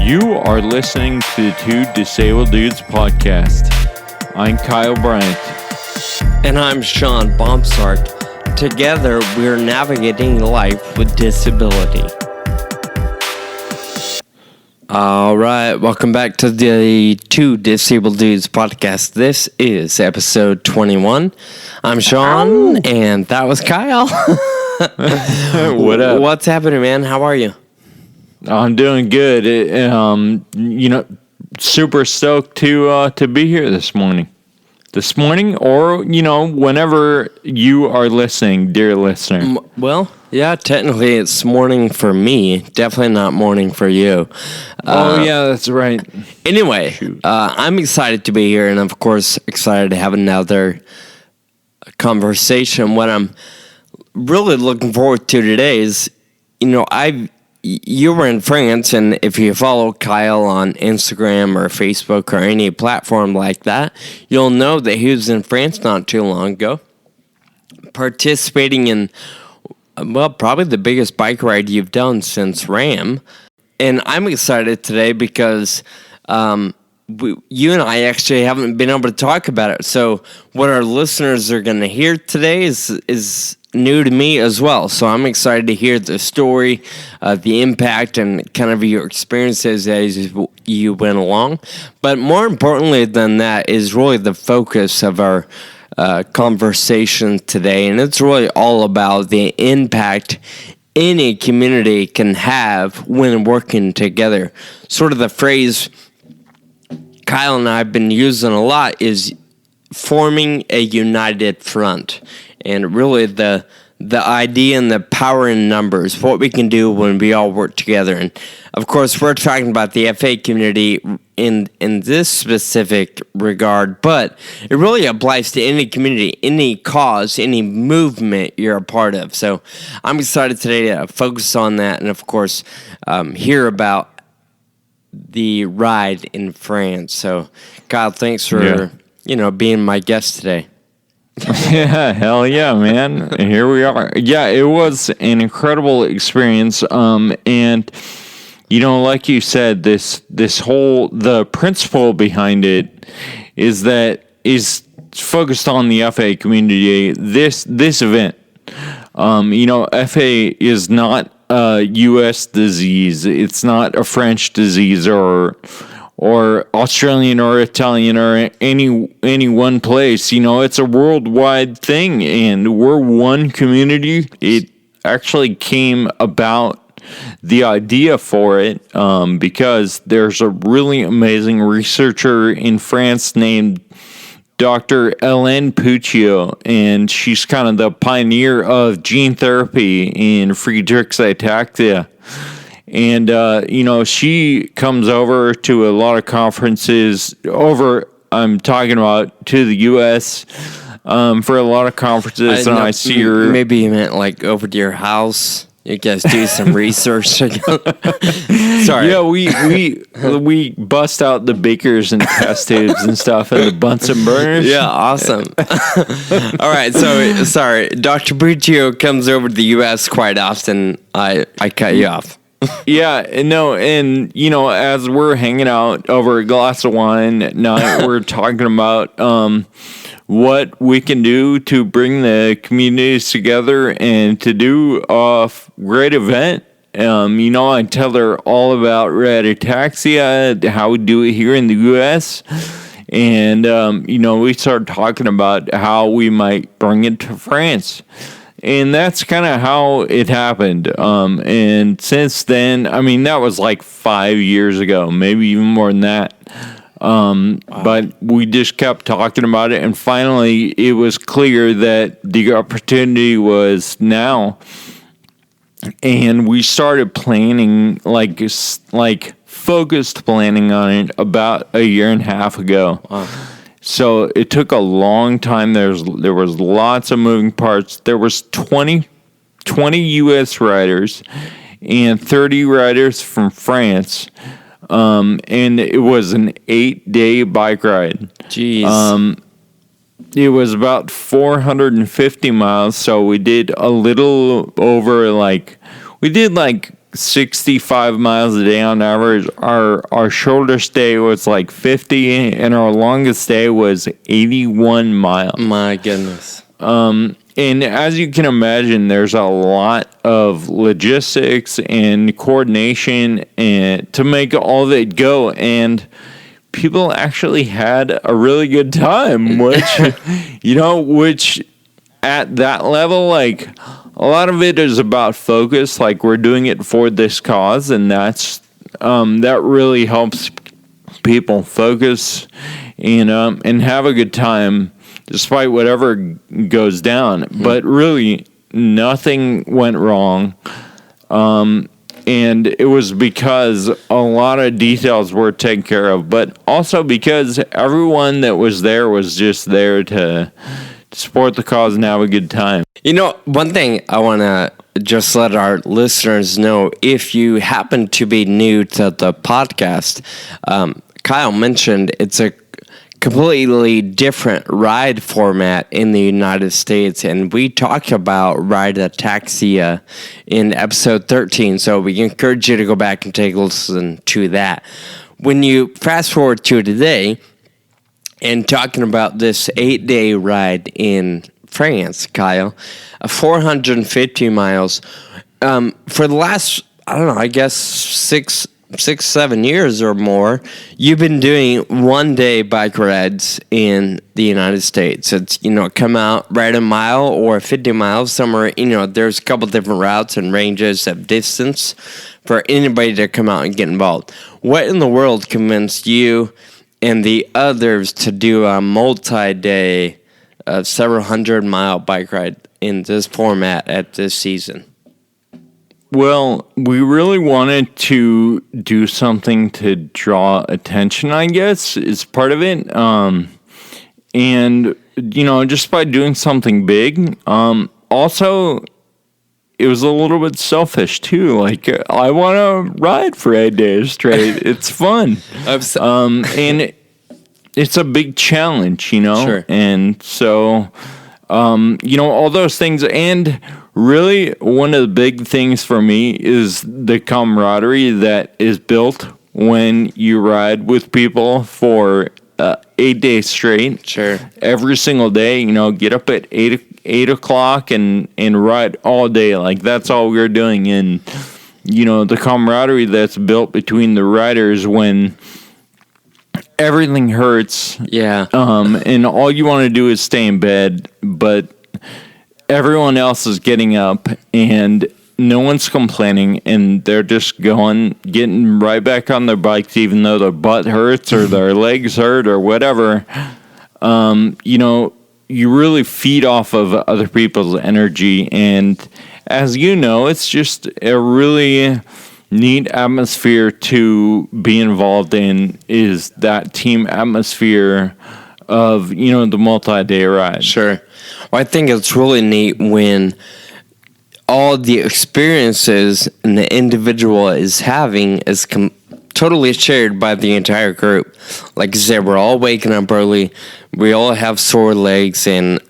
You are listening to the Two Disabled Dudes podcast. I'm Kyle Bryant. And I'm Sean Baumsart. Together, we're navigating life with disability. All right, welcome back to the Two Disabled Dudes podcast. This is episode 21. I'm Sean, and that was Kyle. What up? What's happening, man? How are you? I'm doing good. Super stoked to be here this morning. This morning, or whenever you are listening, dear listener. Well, yeah, technically it's morning for me. Definitely not morning for you. Yeah, that's right. Anyway, I'm excited to be here, and of course, excited to have another conversation. What I'm really looking forward to today is, you were in France, and if you follow Kyle on Instagram or Facebook or any platform like that, you'll know that he was in France not too long ago, participating in, probably the biggest bike ride you've done since RAM. And I'm excited today because you and I actually haven't been able to talk about it. So what our listeners are going to hear today is new to me as well. So I'm excited to hear the story, the impact, and kind of your experiences as you went along. But more importantly than that is really the focus of our conversation today. And it's really all about the impact any community can have when working together. Sort of the phrase Kyle and I have been using a lot is forming a united front. And really the idea and the power in numbers, what we can do when we all work together. And of course, we're talking about the FA community in this specific regard, but it really applies to any community, any cause, any movement you're a part of. So I'm excited today to focus on that and, of course, hear about the ride in France. So, Kyle, thanks for being my guest today. Yeah, hell yeah, man. Here we are. Yeah, it was an incredible experience. And like you said, this whole the principle behind it is focused on the FA community. This event, FA is not a U.S. disease. It's not a French disease or Australian or Italian or any one place. It's a worldwide thing, and we're one community. It actually came about, the idea for it, because there's a really amazing researcher in France named Dr. Hélène Puccio, and she's kind of the pioneer of gene therapy in Friedreich's ataxia. And, she comes over to a lot of conferences I'm talking about to the U.S. For a lot of conferences, and I see her. Maybe you meant like over to your house. You guys do some research. Sorry. Yeah, we bust out the beakers and test tubes and stuff and the Bunsen burners. Yeah, awesome. All right, so sorry, Dr. Puccio comes over to the U.S. quite often. I cut you off. Yeah, no, and as we're hanging out over a glass of wine at night, we're talking about what we can do to bring the communities together and to do a great event. I tell her all about rideATAXIA, how we do it here in the U.S., and we started talking about how we might bring it to France. And that's kind of how it happened. And since then, that was like 5 years ago, maybe even more than that. Wow. But we just kept talking about it. And finally, it was clear that the opportunity was now. And we started planning, like focused planning on it about a year and a half ago. Wow. So it took a long time. There was lots of moving parts. There was 20 U.S. riders and 30 riders from France. And it was an 8-day bike ride. Jeez. It was about 450 miles. So we did a little over we did 65 miles a day on average. Our shortest day was like 50, and our longest day was 81 miles. My goodness. And as you can imagine, there's a lot of logistics and coordination and to make all of it go. And people actually had a really good time, which, which at that level, like, a lot of it is about focus. Like, we're doing it for this cause, and that really helps people focus and have a good time despite whatever goes down. But really, nothing went wrong. And it was because a lot of details were taken care of, but also because everyone that was there was just there to support the cause and have a good time. One thing I want to just let our listeners know, if you happen to be new to the podcast, Kyle mentioned it's a completely different ride format in the United States, and we talked about rideATAXIA in episode 13, so we encourage you to go back and take a listen to that. When you fast forward to today and talking about this 8-day ride in France, Kyle, 450 miles, for the last, I don't know, I guess 6-7 years or more, you've been doing 1-day bike rides in the United States. It's, come out, ride a mile or 50 miles somewhere. There's a couple different routes and ranges of distance for anybody to come out and get involved. What in the world convinced you and the others to do a multi-day, several 100-mile bike ride in this format at this season? Well, we really wanted to do something to draw attention, I guess, is part of it. And, just by doing something big. Also, it was a little bit selfish, too. Like, I want to ride for 8 days straight. It's fun. And it's a big challenge, Sure. And so, all those things. And really, one of the big things for me is the camaraderie that is built when you ride with people for 8 days straight. Sure. Every single day, get up at 8 o'clock and ride all day. Like, that's all we're doing. And, the camaraderie that's built between the riders when everything hurts. Yeah. And all you want to do is stay in bed, but everyone else is getting up and no one's complaining, and they're just getting right back on their bikes, even though their butt hurts or their legs hurt or whatever. You really feed off of other people's energy. And as you know, it's just a really neat atmosphere to be involved in, is that team atmosphere of, the multi-day ride. Sure. Well, I think it's really neat when all the experiences and the individual is having is totally shared by the entire group. Like I said, we're all waking up early. We all have sore legs and,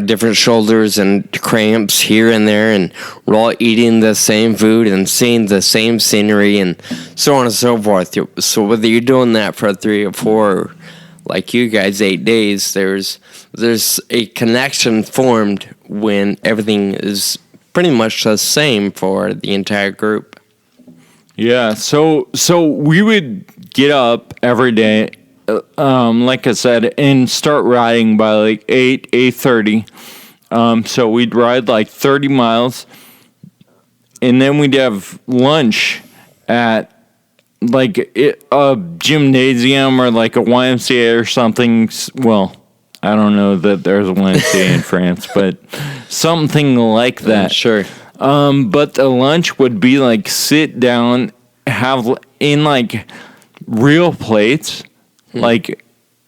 different shoulders and cramps here and there. And we're all eating the same food and seeing the same scenery and so on and so forth. So whether you're doing that for 3 or 4, like you guys, 8 days, there's a connection formed when everything is pretty much the same for the entire group. Yeah, so we would get up every day, like I said, and start riding by like 8:30. So we'd ride like 30 miles, and then we'd have lunch at like a gymnasium or like a YMCA or something. Well, I don't know that there's a YMCA in France, but something like that. Sure. But the lunch would be like sit down, have in like real plates, like,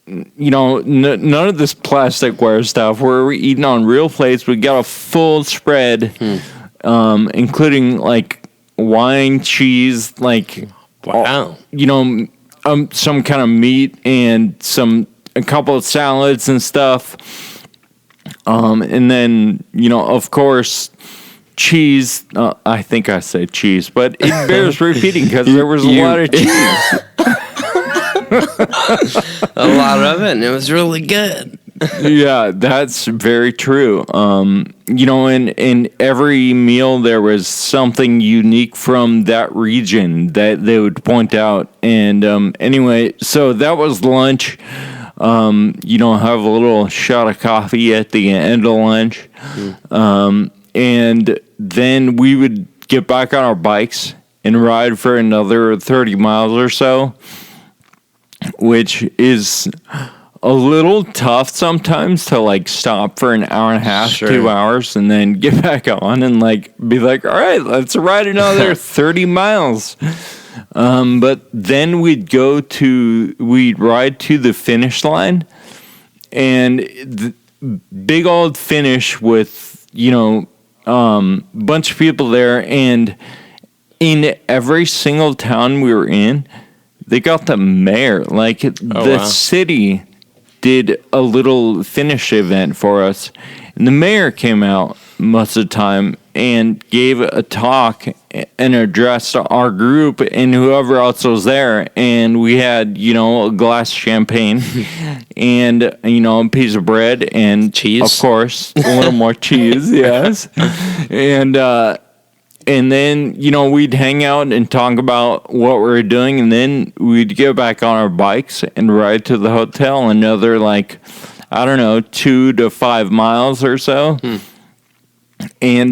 none of this plasticware stuff. We're eating on real plates. We got a full spread, including like wine, cheese, like, wow, some kind of meat and a couple of salads and stuff. And then, of course, cheese. I think I said cheese, but it bears repeating because there was a lot of cheese. A lot of it, and it was really good. Yeah, that's very true. In every meal there was something unique from that region that they would point out. And anyway, so that was lunch. Have a little shot of coffee at the end of lunch. And then we would get back on our bikes and ride for another 30 miles or so, which is a little tough sometimes to like stop for an hour and a half, 2 hours, and then get back on and like be like, all right, let's ride another 30 miles. But then we'd ride to the finish line, and the big old finish with, bunch of people there. And in every single town we were in, they got the mayor, like city did a little finish event for us. And the mayor came out most of the time and gave a talk and addressed our group and whoever else was there. And we had, a glass of champagne and, a piece of bread and cheese. Of course, a little more cheese, yes. And then, we'd hang out and talk about what we were doing, and then we'd get back on our bikes and ride to the hotel another, 2 to 5 miles or so. And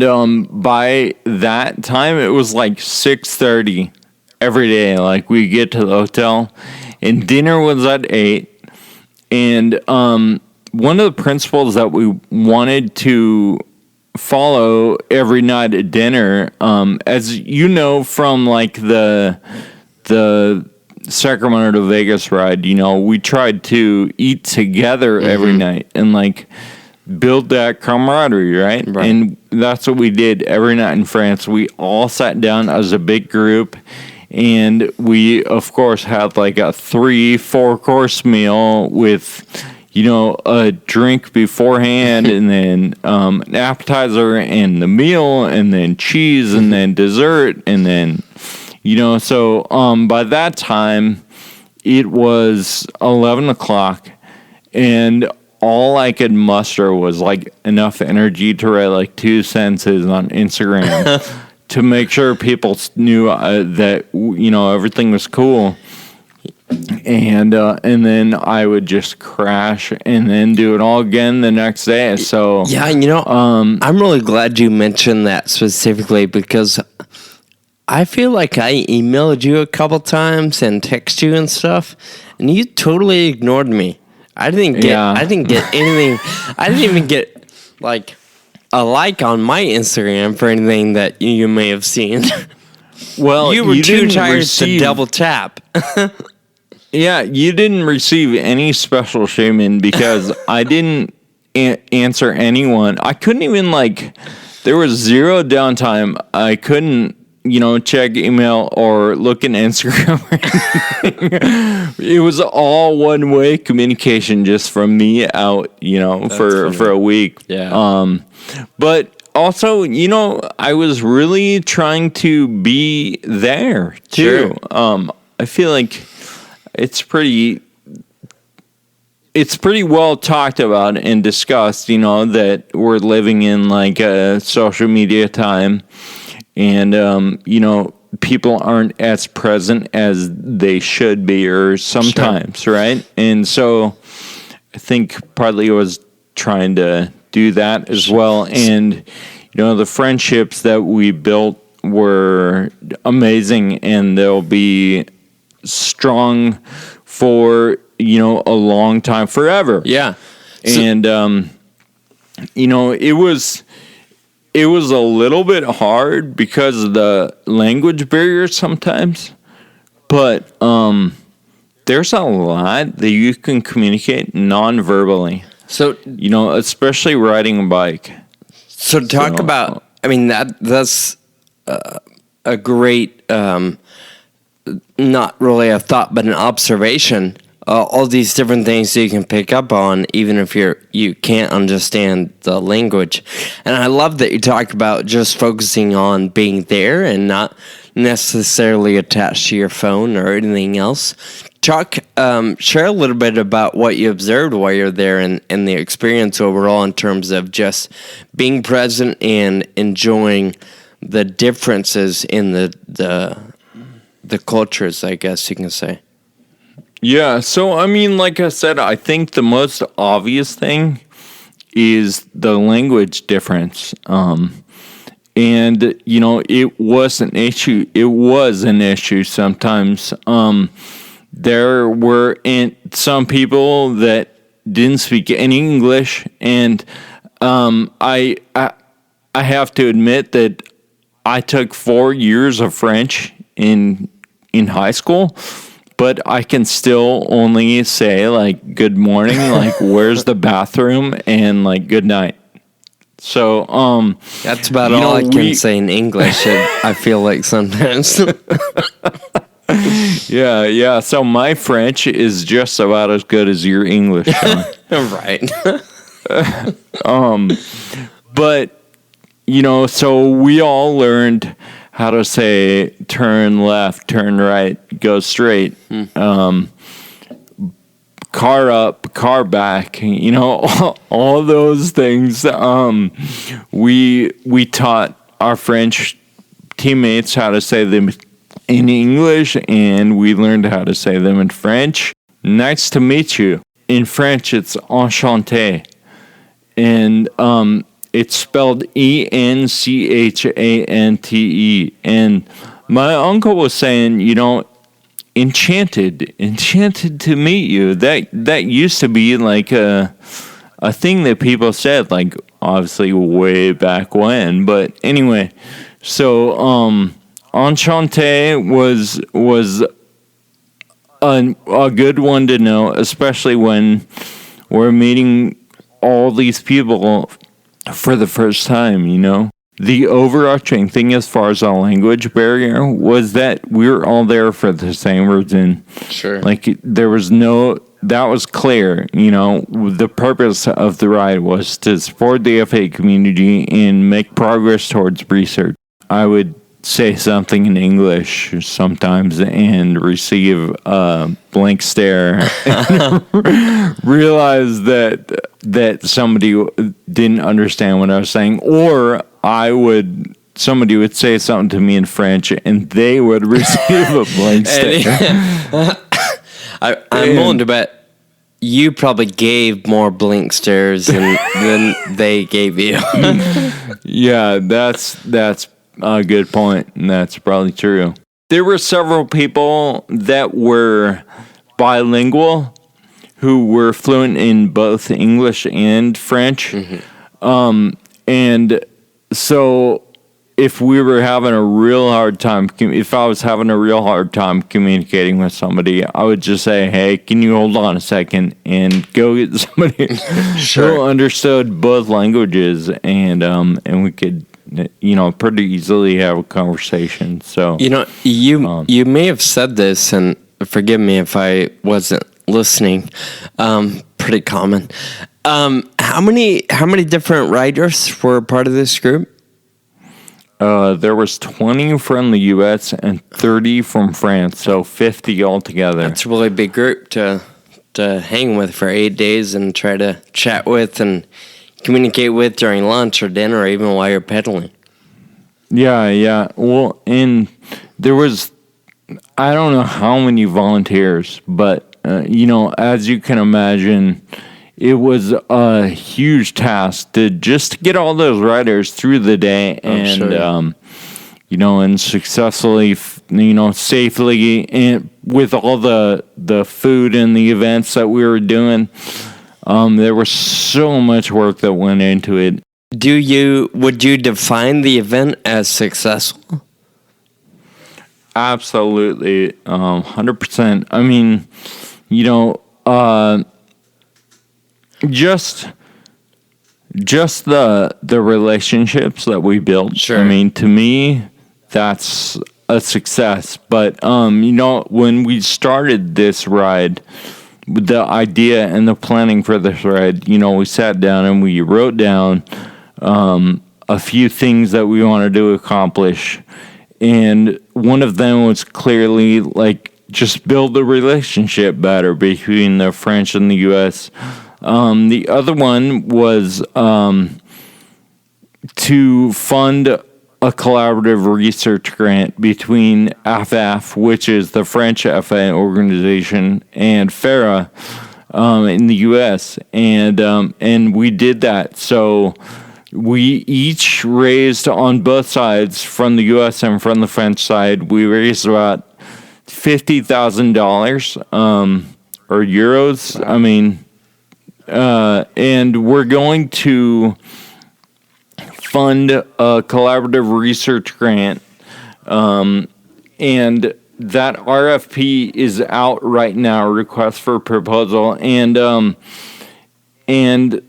by that time, it was 6:30 every day. We get to the hotel, and dinner was at 8. And one of the principles that we wanted to follow every night at dinner, as you know from the Sacramento to Vegas ride, we tried to eat together every night and build that camaraderie, right? And that's what we did every night in France. We all sat down as a big group, and we of course had a 3-4 course meal with a drink beforehand, and then an appetizer and the meal, and then cheese, and then dessert, and then, so by that time, it was 11 o'clock, and all I could muster was enough energy to write 2 sentences on Instagram to make sure people knew that, everything was cool. And then I would just crash and then do it all again the next day. So yeah, I'm really glad you mentioned that specifically, because I feel like I emailed you a couple times and texted you and stuff, and you totally ignored me. I didn't get anything. I didn't even get a like on my Instagram for anything that you may have seen. Well, you were too tired to double tap. Yeah, you didn't receive any special shaming because I didn't answer anyone. I couldn't even there was zero downtime. I couldn't, check email or look at Instagram or anything. It was all one-way communication just from me out, for a week. Yeah. But also, I was really trying to be there too. Sure. I feel like it's pretty well talked about and discussed, that we're living in a social media time, and people aren't as present as they should be, or sometimes, sure. Right? And so I think partly I was trying to do that as well. And the friendships that we built were amazing, and they'll be strong for a long time, forever. Yeah. And it was a little bit hard because of the language barrier sometimes, but there's a lot that you can communicate non-verbally. So especially riding a bike. So talk about. I mean, that's a great. Not really a thought, but an observation all these different things that you can pick up on, even if you can't understand the language. And I love that you talk about just focusing on being there and not necessarily attached to your phone or anything else. Share a little bit about what you observed while you're there and the experience overall in terms of just being present and enjoying the differences in the cultures, I guess you can say. Yeah, so I mean, like I said, I think the most obvious thing is the language difference. And, you know, it was an issue. It was an issue sometimes. There were some people that didn't speak any English, and I have to admit that I took 4 years of French in high school, but I can still only say, like, good morning, like, where's the bathroom, and, like, good night. So, that's about all I can say in English, I feel like sometimes. Yeah. So my French is just about as good as your English, Sean. Right. But, you know, so we all learned how to say turn left, turn right, go straight, car up, car back, you know, all those things. We taught our French teammates how to say them in English, and we learned how to say them in French. Nice to meet you. In French, it's enchanté. And it's spelled Enchante. And my uncle was saying, you know, enchanted to meet you. That used to be like a thing that people said, like, obviously way back when. But anyway, so enchanté was a good one to know, especially when we're meeting all these people for the first time, you know. The overarching thing as far as a language barrier was that we were all there for the same reason. Sure. Like, that was clear, you know. The purpose of the ride was to support the FA community and make progress towards research. I would say something in English sometimes and receive a blank stare and realize that somebody didn't understand what I was saying, or somebody would say something to me in French and they would receive a blank stare. I'm willing to bet you probably gave more blank stares than they gave you. Yeah, that's a good point, and that's probably true. There were several people that were bilingual who were fluent in both English and French. Mm-hmm. And so if we were having a real hard time, if I was having a real hard time communicating with somebody, I would just say, hey, can you hold on a second, and go get somebody who understood both languages, and we could, you know, pretty easily have a conversation. So, you know, you may have said this, and forgive me if I wasn't listening. Pretty common. How many different riders were part of this group? There was 20 from the U.S. and 30 from France, so 50 altogether. That's a really big group to hang with for 8 days and try to chat with and communicate with during lunch or dinner or even while you're pedaling. Yeah. Well, and there was, I don't know how many volunteers, but, you know, as you can imagine, it was a huge task to just get all those riders through the day and, you know, and successfully, you know, safely, and with all the food and the events that we were doing. There was so much work that went into it. Would you define the event as successful? Absolutely, 100%. I mean, you know, just the relationships that we built. Sure. I mean, to me, that's a success. But you know, when we started this ride, the idea and the planning for this ride, we sat down and we wrote down a few things that we wanted to accomplish. And one of them was clearly just build the relationship better between the French and the U.S. The other one was to fund a collaborative research grant between AFAF, which is the French FA organization, and FARA in the U.S. And we did that. So we each raised on both sides, from the U.S. and from the French side, we raised about $50,000 or euros. I mean, and we're going to fund a collaborative research grant, and that RFP is out right now, request for proposal, and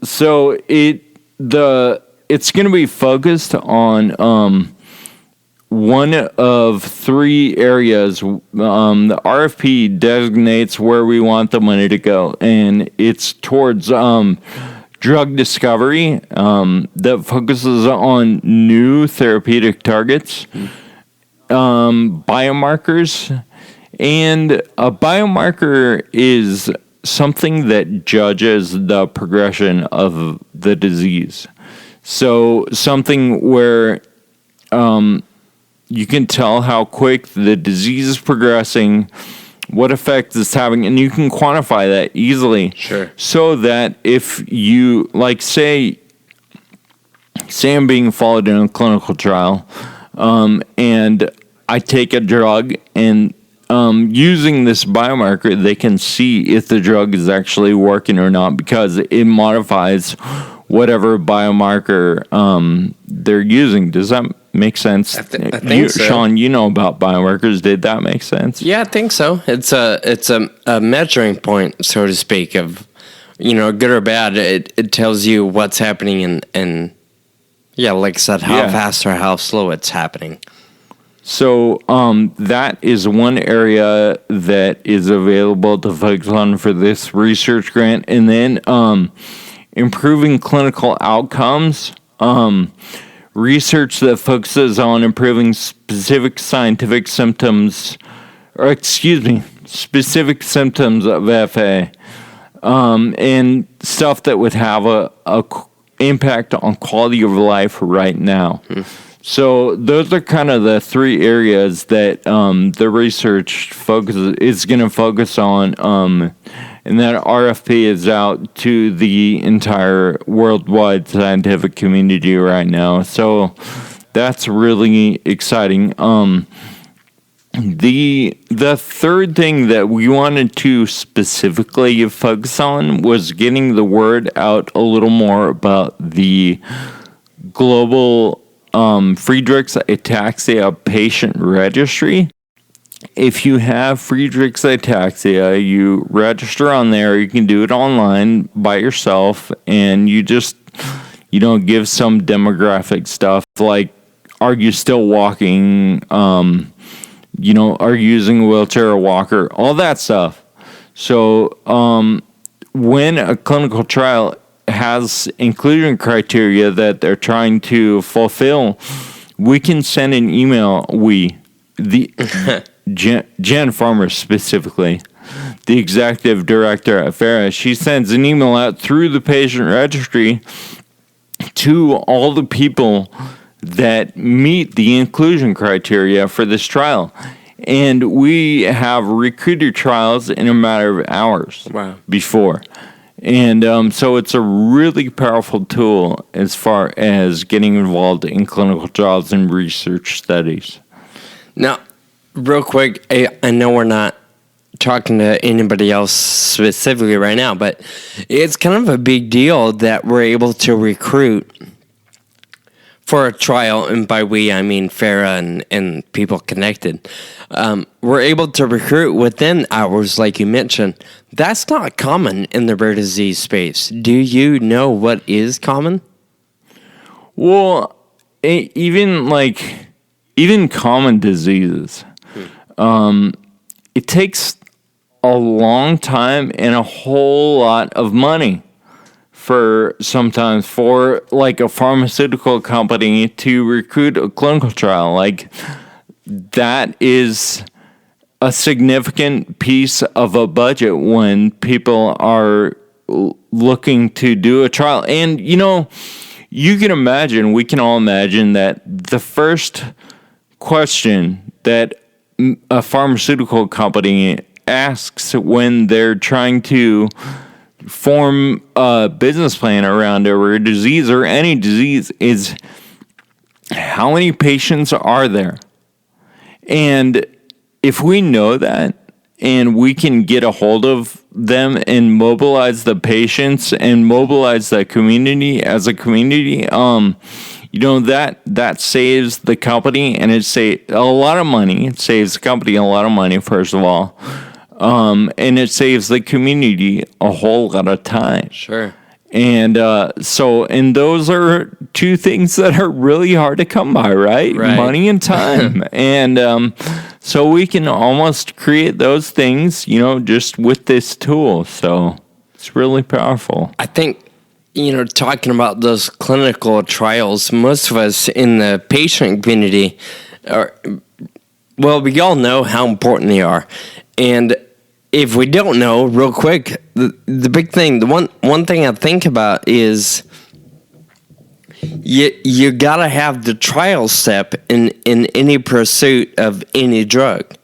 so it's going to be focused on one of three areas. The RFP designates where we want the money to go, and it's towards drug discovery that focuses on new therapeutic targets, biomarkers, and a biomarker is something that judges the progression of the disease. So something where you can tell how quick the disease is progressing, what effect it's having, and you can quantify that easily. Sure. So that if you, say I'm being followed in a clinical trial, and I take a drug, and using this biomarker, they can see if the drug is actually working or not, because it modifies whatever biomarker they're using. Does that make sense? I think so. Sean, you know about biomarkers. Did that make sense? Yeah, I think so. It's a measuring point, so to speak, of good or bad. It tells you what's happening and yeah, like I said, how fast or how slow it's happening. So that is one area that is available to focus on for this research grant, and then improving clinical outcomes. Research that focuses on improving specific symptoms of FA, and stuff that would have a impact on quality of life right now. So those are kind of the three areas that the research is going to focus on, and that RFP is out to the entire worldwide scientific community right now. So that's really exciting. The third thing that we wanted to specifically focus on was getting the word out a little more about the global Friedreich's ataxia patient registry. If you have Friedreich's ataxia, you register on there. You can do it online by yourself, and you just, give some demographic stuff like, are you still walking? Are you using a wheelchair or walker? All that stuff. So when a clinical trial has inclusion criteria that they're trying to fulfill, we can send an email. Jen Farmer specifically, the executive director at FARA, she sends an email out through the patient registry to all the people that meet the inclusion criteria for this trial. And we have recruited trials in a matter of hours. Wow. Before. And so it's a really powerful tool as far as getting involved in clinical trials and research studies. Now, real quick, I know we're not talking to anybody else specifically right now, but it's kind of a big deal that we're able to recruit for a trial, and by we, I mean FARA and people connected. We're able to recruit within hours, like you mentioned. That's not common in the rare disease space. Do you know what is common? Well, even common diseases, it takes a long time and a whole lot of money for like a pharmaceutical company to recruit a clinical trial. Like, that is a significant piece of a budget when people are looking to do a trial. And, you can we can all imagine that the first question that a pharmaceutical company asks when they're trying to form a business plan around a rare disease or any disease is, how many patients are there? And if we know that and we can get a hold of them and mobilize the patients and mobilize the community as a community, that saves the company, and it saves a lot of money. It saves the company a lot of money, first of all. And it saves the community a whole lot of time. Sure. And and those are two things that are really hard to come by, right? Money and time. And so we can almost create those things, just with this tool. So it's really powerful. I think, talking about those clinical trials, most of us in the patient community we all know how important they are. And if we don't know, real quick, the big thing, the one thing I think about is you gotta have the trial step in any pursuit of any drug.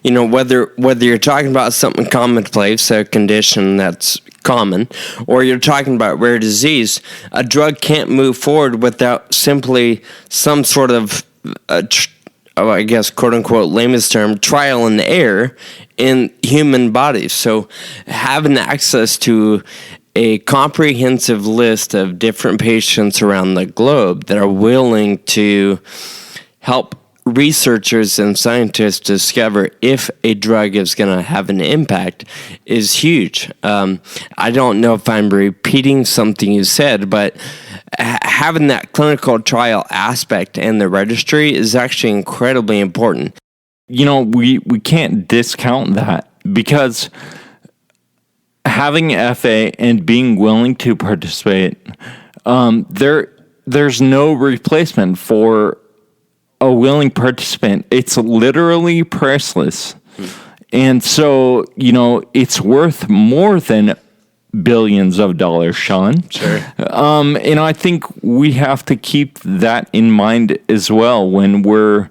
Whether you're talking about something commonplace, a condition that's common, or you're talking about rare disease, a drug can't move forward without simply some sort of I guess, quote-unquote, lamest term, trial and error in human bodies. So having access to a comprehensive list of different patients around the globe that are willing to help researchers and scientists discover if a drug is going to have an impact is huge. I don't know if I'm repeating something you said, but having that clinical trial aspect and the registry is actually incredibly important. We can't discount that, because having FA and being willing to participate, there's no replacement for a willing participant. It's literally priceless. And so, it's worth more than billions of dollars, Sean. Sure. And I think we have to keep that in mind as well when we're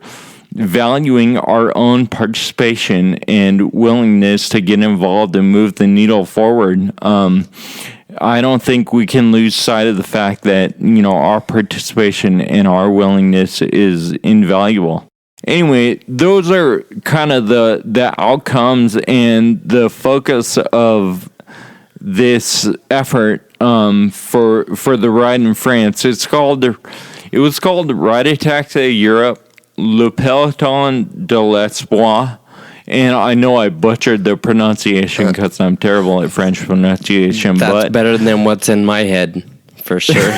valuing our own participation and willingness to get involved and move the needle forward. I don't think we can lose sight of the fact that, our participation and our willingness is invaluable. Anyway, those are kind of the outcomes and the focus of this effort for the ride in France. It was called rideATAXIA Europe, Le Peloton de l'Espoir. And I know I butchered the pronunciation because I'm terrible at French pronunciation. That's better than what's in my head, for sure.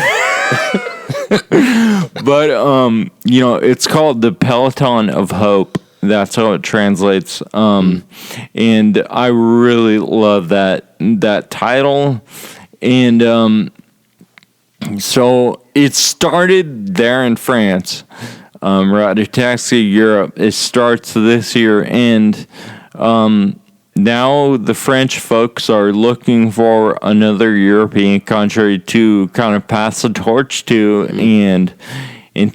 But, it's called the Peloton of Hope. That's how it translates. And I really love that title. And so it started there in France. rideATAXIA Europe. It starts this year, and now the French folks are looking for another European country to kind of pass the torch to and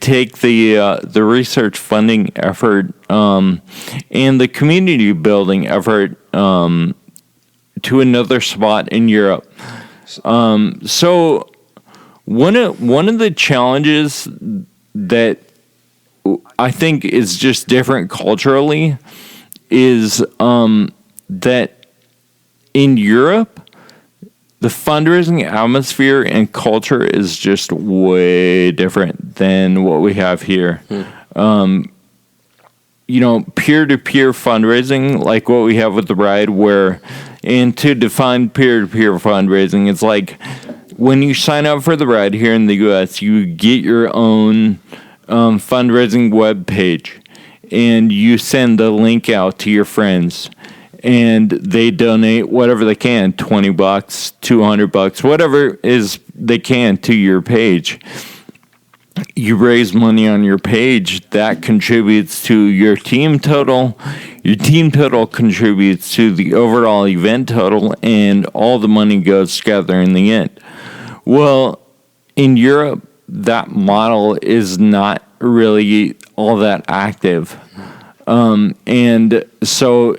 take the research funding effort and the community building effort to another spot in Europe. So one of the challenges that I think is just different culturally is that in Europe, the fundraising atmosphere and culture is just way different than what we have here. Peer-to-peer fundraising, like what we have with the ride, and to define peer-to-peer fundraising, it's like when you sign up for the ride here in the U.S., you get your own fundraising web page, and you send the link out to your friends, and they donate whatever they can, $20, $200, whatever is they can to your page. You raise money on your page, that contributes to your team total. Your team total contributes to the overall event total, and all the money goes together in the end. Well, in Europe, that model is not really all that active. And so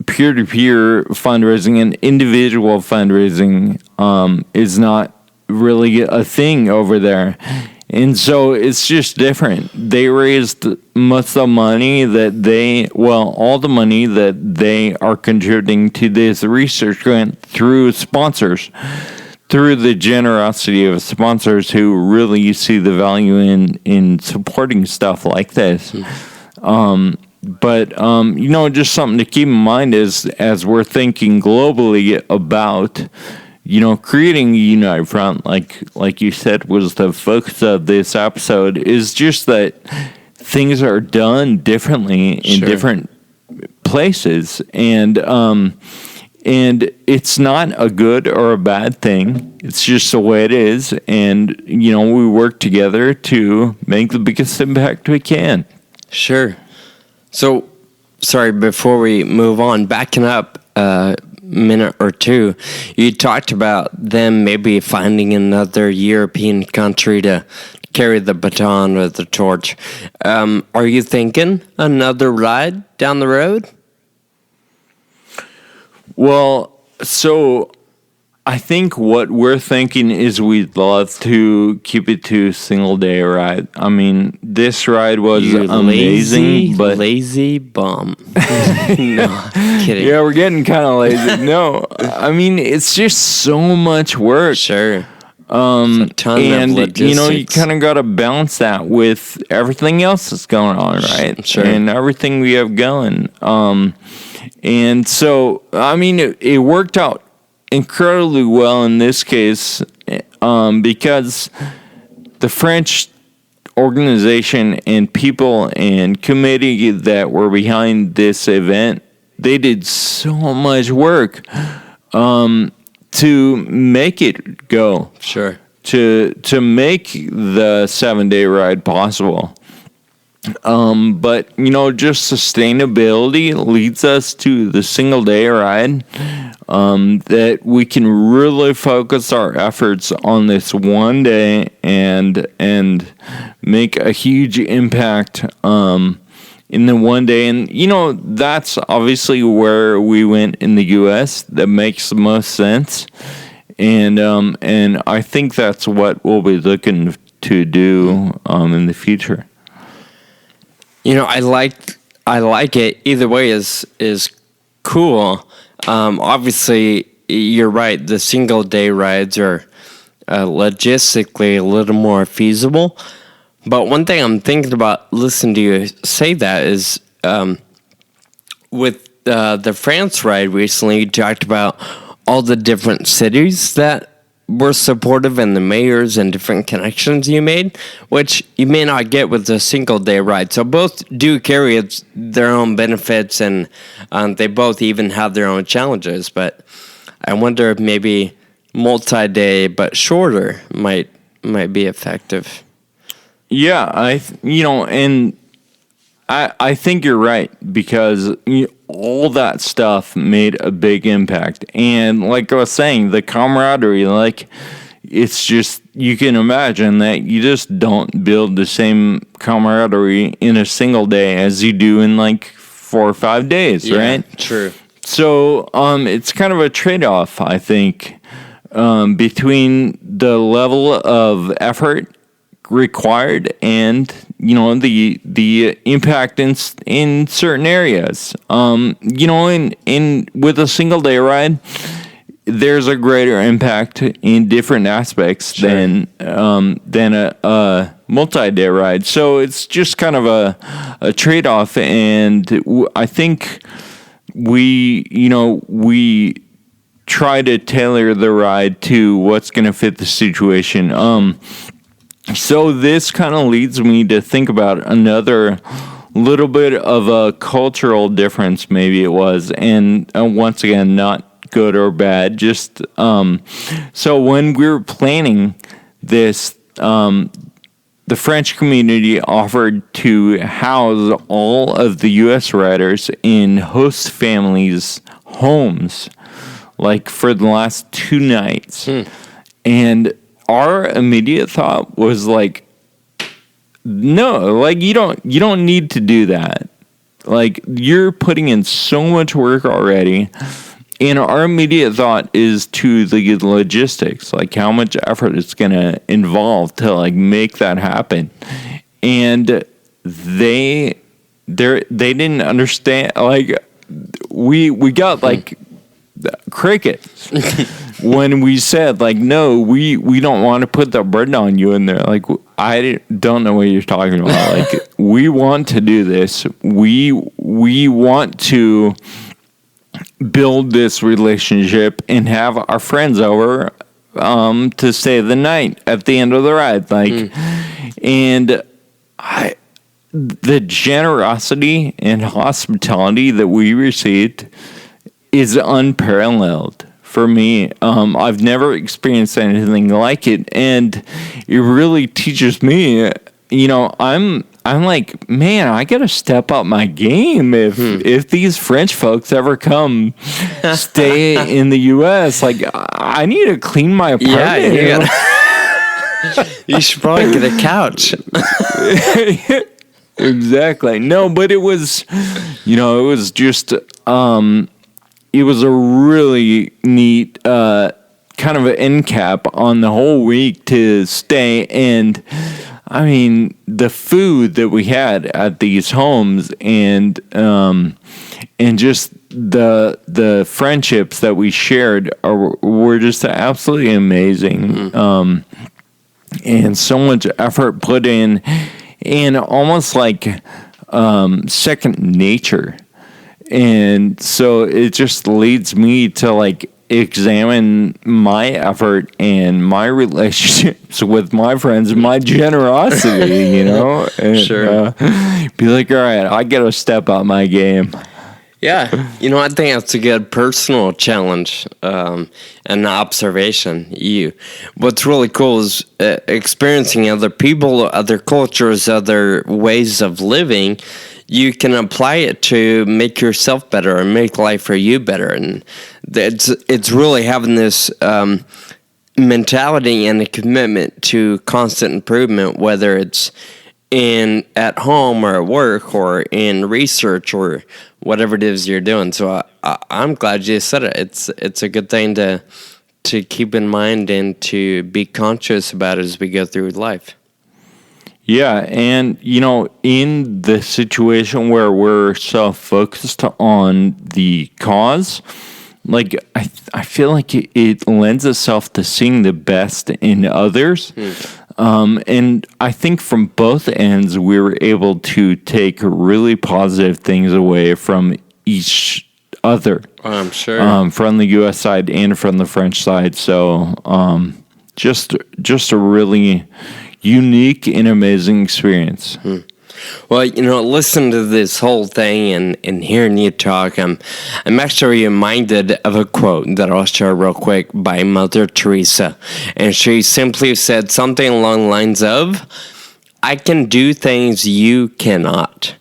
peer-to-peer fundraising and individual fundraising is not really a thing over there. And so it's just different. They raised most of the money all the money that they are contributing to this research grant through sponsors, through the generosity of sponsors who really see the value in supporting stuff like this. But just something to keep in mind is as we're thinking globally about creating a united front, like you said, was the focus of this episode, is just that things are done differently in different places, and it's not a good or a bad thing. It's just the way it is, and we work together to make the biggest impact we can. Sure. So, sorry, before we move on, backing up minute or two, you talked about them maybe finding another European country to carry the baton or the torch. Are you thinking another ride down the road? Well, so I think what we're thinking is we'd love to keep it to a single day ride. I mean, this ride was amazing, but lazy bum. No, kidding. Yeah, we're getting kind of lazy. No, I mean, it's just so much work. Sure. And you kind of got to balance that with everything else that's going on, right? Sure. And everything we have going. And so, I mean, it worked out incredibly well in this case, because the French organization and people and committee that were behind this event, they did so much work to make it go. Sure. To make the 7-day ride possible. But just sustainability leads us to the single day ride, that we can really focus our efforts on this one day and make a huge impact in the one day. And that's obviously where we went in the US. That makes the most sense, and I think that's what we'll be looking to do in the future. I like it. Either way is cool. Obviously, you're right. The single day rides are logistically a little more feasible. But one thing I'm thinking about listening to you say that is with the France ride recently, you talked about all the different cities that were supportive and the mayors and different connections you made, which you may not get with a single day ride. So both do carry their own benefits, and they both even have their own challenges. But I wonder if maybe multi-day but shorter might be effective. Yeah, I think you're right, because all that stuff made a big impact. And like I was saying, the camaraderie, it's just, you can imagine that you just don't build the same camaraderie in a single day as you do in 4 or 5 days, right? True. So it's kind of a trade-off, I think, between the level of effort required and the impact in certain areas. In with a single day ride, there's a greater impact in different aspects than a multi-day ride. So it's just kind of a trade-off, and I think we try to tailor the ride to what's going to fit the situation. So this kind of leads me to think about another little bit of a cultural difference, maybe it was, and once again, not good or bad. Just so when we were planning this, the French community offered to house all of the U.S. riders in host families' homes, like for the last 2 nights, and our immediate thought was like, no, like you don't need to do that. Like, you're putting in so much work already. And our immediate thought is to the logistics, like how much effort it's going to involve to like make that happen. And they didn't understand. Like, we got like crickets when we said like, no, we don't want to put the burden on you. And they're like, I don't know what you're talking about. Like, we want to do this. We want to build this relationship and have our friends over to stay the night at the end of the ride. Like, and the generosity and hospitality that we received is unparalleled for me. I've never experienced anything like it, and it really teaches me, you know, I'm like, man, I gotta step up my game if these French folks ever come stay in the U.S. Like, I need to clean my apartment. Yeah, you should probably get a couch. Exactly. No, but it was, you know, it was just, it was a really neat kind of an end cap on the whole week to stay. And I mean, the food that we had at these homes and just the friendships that we shared were just absolutely amazing. And so much effort put in, and almost like second nature. And so it just leads me to like examine my effort and my relationships with my friends and my generosity, you know? And, sure. Be like, all right, I got to step up my game. Yeah, you know, I think that's a good personal challenge and observation. What's really cool is experiencing other people, other cultures, other ways of living. You can apply it to make yourself better and make life for you better, and it's really having this mentality and a commitment to constant improvement, whether it's at home or at work or in research or whatever it is you're doing. So I'm glad you said it. It's a good thing to keep in mind and to be conscious about as we go through life. Yeah, and you know, in the situation where we're so focused on the cause, like I feel like it lends itself to seeing the best in others. And I think from both ends, we were able to take really positive things away from each other. I'm sure. From the U.S. side and from the French side. So just a really unique and amazing experience. Well, you know, listen to this whole thing and hearing you talk, I'm actually reminded of a quote that I'll share real quick by Mother Teresa. And she simply said something along the lines of, I can do things you cannot.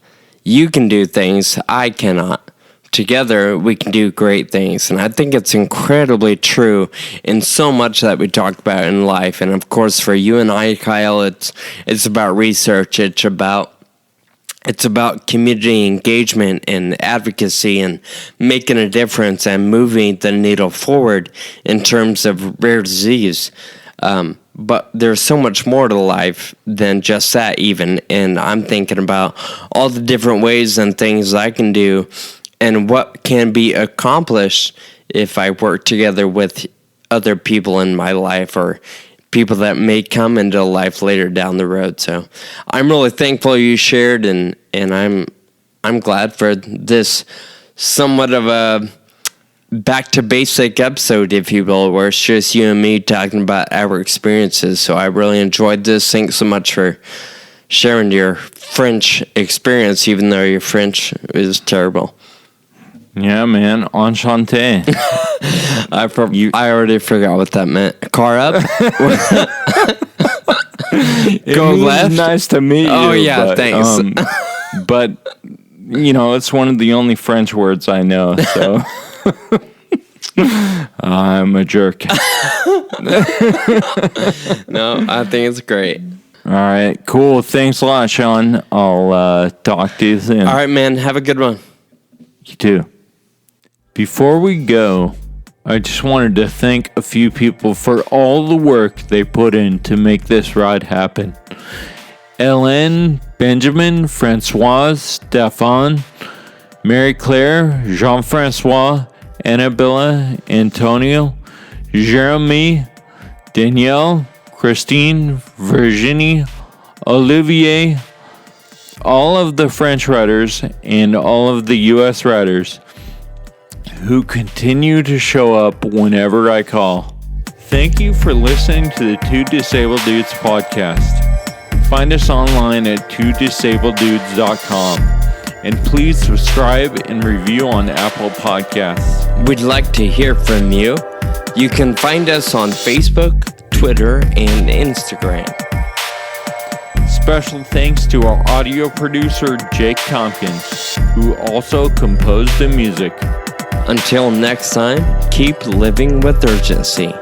You can do things I cannot. Together, we can do great things. And I think it's incredibly true in so much that we talk about in life. And of course, for you and I, Kyle, it's about research. It's about community engagement and advocacy and making a difference and moving the needle forward in terms of rare disease. But there's so much more to life than just that even. And I'm thinking about all the different ways and things I can do and what can be accomplished if I work together with other people in my life or people that may come into life later down the road. So I'm really thankful you shared, and I'm glad for this somewhat of a back to basic episode, if you will, where it's just you and me talking about our experiences. So I really enjoyed this. Thanks so much for sharing your French experience, even though your French is terrible. Yeah, man. Enchanté. I already forgot what that meant. Car up? Go left? Nice to meet you. Oh, yeah, but, thanks. But, it's one of the only French words I know, so... I'm a jerk. No, I think it's great. All right, cool. Thanks a lot, Sean. I'll talk to you soon. All right, man. Have a good one. You too. Before we go, I just wanted to thank a few people for all the work they put in to make this ride happen. Hélène, Benjamin, Francoise, Stéphane, Mary Claire, Jean-Francois, Annabella, Antonio, Jeremy, Danielle, Christine, Virginie, Olivier, all of the French riders and all of the US riders who continue to show up whenever I call. Thank you for listening to the Two Disabled Dudes podcast. Find us online at twodisableddudes.com. And please subscribe and review on Apple Podcasts. We'd like to hear from you. You can find us on Facebook, Twitter, and Instagram. Special thanks to our audio producer, Jake Tompkins, who also composed the music. Until next time, keep living with urgency.